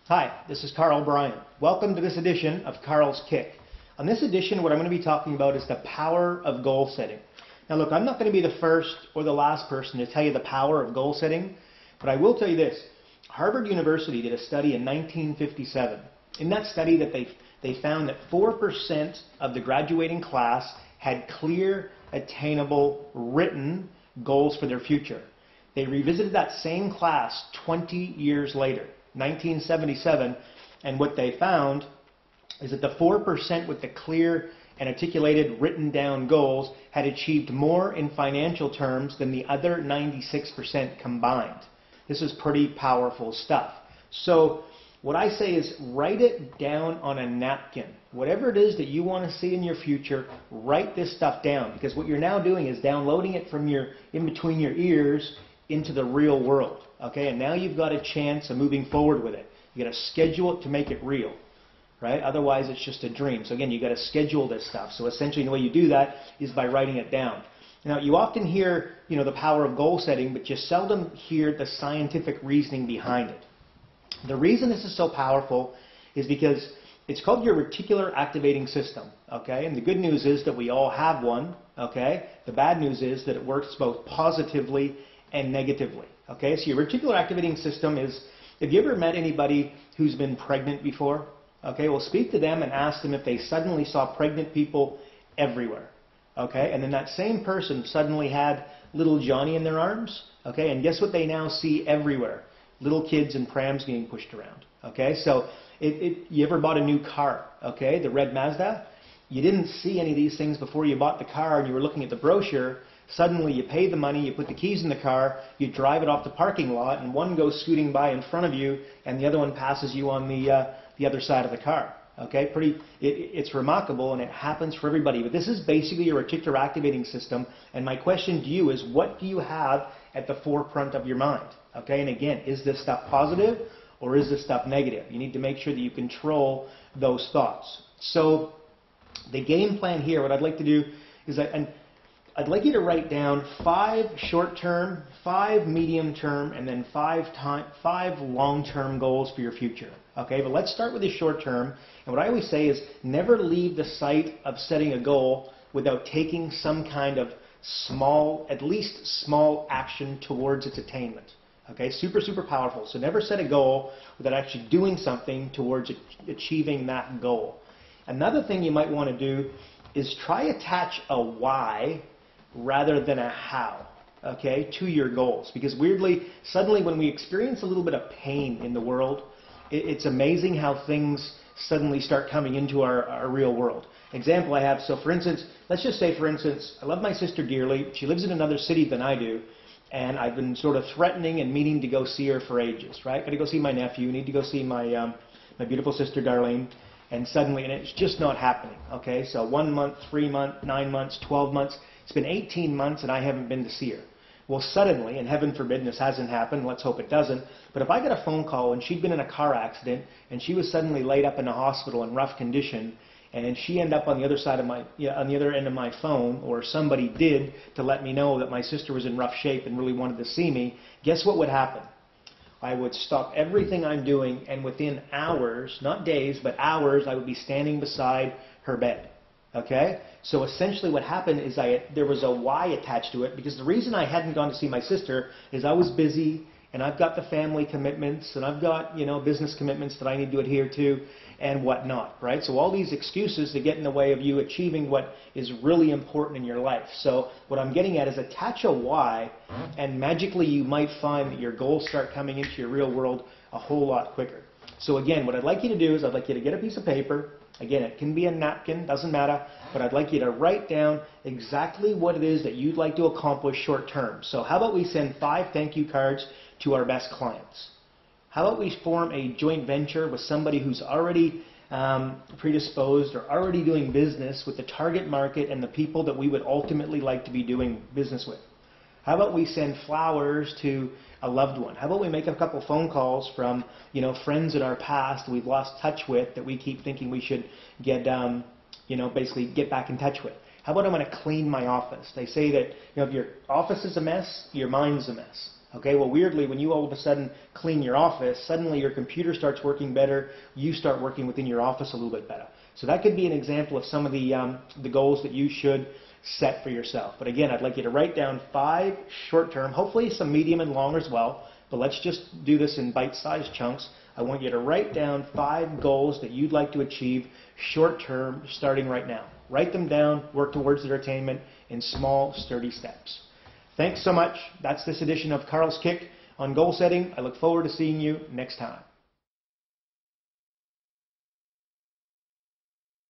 Hi, this is Karl Bryan. Welcome to this edition of Karl's Kick. On this edition, what I'm going to be talking about is the power of goal setting. Now look, I'm not going to be the first or the last person to tell you the power of goal setting, but I will tell you this. Harvard University did a study in 1957. In that study they found that 4% of the graduating class had clear, attainable, written goals for their future. They revisited that same class 20 years later. 1977, and what they found is that the 4% with the clear and articulated written down goals had achieved more in financial terms than the other 96% combined. This is pretty powerful stuff. So what I say is write it down on a napkin. Whatever it is that you want to see in your future, write this stuff down, because what you're now doing is downloading it from in between your ears into the real world. Okay, and now you've got a chance of moving forward with it. You got to schedule it to make it real, right? Otherwise, it's just a dream. So again, you got to schedule this stuff. So essentially, the way you do that is by writing it down. Now, you often hear, the power of goal setting, but you seldom hear the scientific reasoning behind it. The reason this is so powerful is because it's called your reticular activating system. Okay, and the good news is that we all have one. Okay, the bad news is that it works both positively and negatively. Okay, so your reticular activating system is, have you ever met anybody who's been pregnant before? Okay, well, speak to them and ask them if they suddenly saw pregnant people everywhere. Okay, and then that same person suddenly had little Johnny in their arms. Okay, and guess what they now see everywhere? Little kids in prams being pushed around. Okay, so you ever bought a new car? Okay, the red Mazda? You didn't see any of these things before you bought the car and you were looking at the brochure. Suddenly you pay the money, you put the keys in the car, you drive it off the parking lot, and one goes scooting by in front of you, and the other one passes you on the other side of the car. Okay, it's remarkable, and it happens for everybody. But this is basically your reticular activating system. And my question to you is, what do you have at the forefront of your mind? Okay, and again, is this stuff positive or is this stuff negative? You need to make sure that you control those thoughts. So the game plan here, what I'd like to do is I'd like you to write down 5 short-term, 5 medium-term, and then 5 long-term goals for your future. Okay, but let's start with the short-term. And what I always say is never leave the sight of setting a goal without taking some kind of at least small action towards its attainment. Okay, super, super powerful. So never set a goal without actually doing something towards achieving that goal. Another thing you might want to do is try attach a why rather than a how, okay, to your goals. Because weirdly, suddenly when we experience a little bit of pain in the world, it's amazing how things suddenly start coming into our real world. Example I have, so for instance, let's just say for instance, I love my sister dearly. She lives in another city than I do, and I've been sort of threatening and meaning to go see her for ages, right? Got to go see my nephew, need to go see my beautiful sister Darlene. And suddenly, and it's just not happening, okay? So 1 month, 3 months, 9 months, 12 months. It's been 18 months and I haven't been to see her. Well, suddenly, and heaven forbid this hasn't happened, let's hope it doesn't, but if I got a phone call and she'd been in a car accident and she was suddenly laid up in a hospital in rough condition, and she ended up on the other side of on the other end of my phone, or somebody did to let me know that my sister was in rough shape and really wanted to see me, guess what would happen? I would stop everything I'm doing, and within hours, not days, but hours, I would be standing beside her bed. Okay? So essentially what happened is there was a why attached to it, because the reason I hadn't gone to see my sister is I was busy, and I've got the family commitments, and I've got, business commitments that I need to adhere to, and whatnot, right? So all these excuses that get in the way of you achieving what is really important in your life. So what I'm getting at is attach a why, and magically you might find that your goals start coming into your real world a whole lot quicker. So again, what I'd like you to do is I'd like you to get a piece of paper. Again, it can be a napkin, doesn't matter, but I'd like you to write down exactly what it is that you'd like to accomplish short term. So how about we send 5 thank you cards to our best clients? How about we form a joint venture with somebody who's already predisposed or already doing business with the target market and the people that we would ultimately like to be doing business with? How about we send flowers to a loved one? How about we make a couple phone calls from, friends in our past we've lost touch with that we keep thinking we should get, basically get back in touch with? How about I'm going to clean my office? They say that, if your office is a mess, your mind's a mess. Okay, well weirdly, when you all of a sudden clean your office, suddenly your computer starts working better, you start working within your office a little bit better. So that could be an example of some of the goals that you should set for yourself. But again, I'd like you to write down 5 short-term, hopefully some medium and long as well, but let's just do this in bite-sized chunks. I want you to write down 5 goals that you'd like to achieve short-term starting right now. Write them down, work towards their attainment in small, sturdy steps. Thanks so much. That's this edition of Karl's Kick on goal setting. I look forward to seeing you next time.